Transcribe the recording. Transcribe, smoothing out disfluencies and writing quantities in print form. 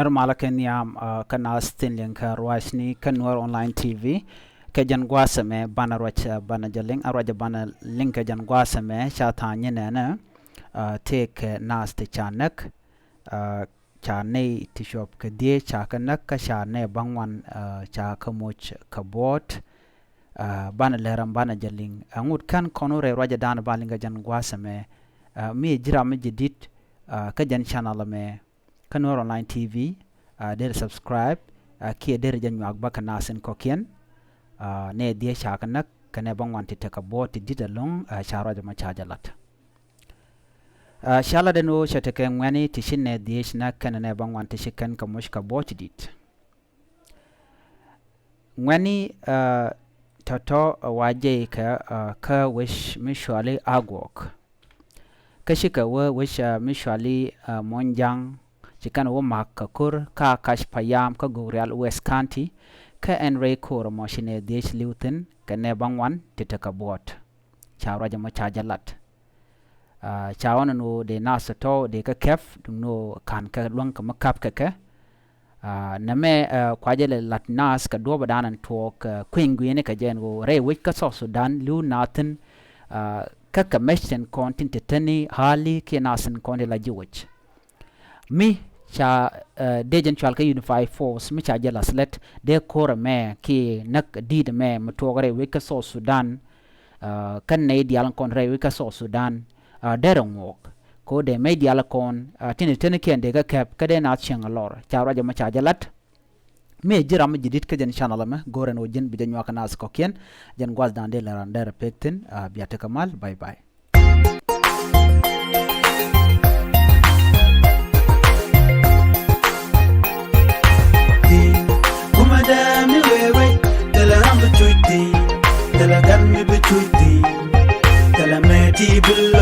normal ken yam kana stinling ka roisni kan war online tv ke jan gwasame bana rocha bana jaling arwaja bana link jan gwasame chata nyene na take nas te chanak cha ne ti shop ke die cha kanak ka sha ne bangwan cha kamoch kabot bana leram bana jaling angut kan konore roja dan balinga jan gwasame mi jira mi jidit ka jan channel me kanor online tv der subscribe ki der jan yak ba kana sen kokien ne die cha kanak kane bangwan ti taka bot didalong cha roja ma cha jalat shala de no chateke ngani tishinne dieshna kanane bangwan tishikan kamushka botidit ngani toto waje ka wish mishwali agwok kashika wish mishwali monjang chikan wo makakur ka kashpayam ka gorial west county ka enray kor moshine diesh liutin kane bangwan titaka bot chawraja ma chajalat chawana no de nasato de ka kef no kan ka luang ka makap ka name kwajele latnas ka do badanan tok kwingwene ka jengo re wich ka so sudan lu natin ka meshen content tani hali ke nasin konde la jiwich mi cha dejen chal ka unify force mi cha jela slet de kore me ki nak did me mtogare wich ka so sudan kan ne dialan kon re wich ka so sudan derong wok ko de media la kon tini ken de ga kep ka de na chang lor chawra jama cha jalat me jiram jidit ka jen channel ma goren o jen bidan waka nas ko ken jen gwaz dan de la rander pektin biata kamal bye bye kumada mi wewe dela rambu chuiti dela gan mi bi chuiti dela meti bil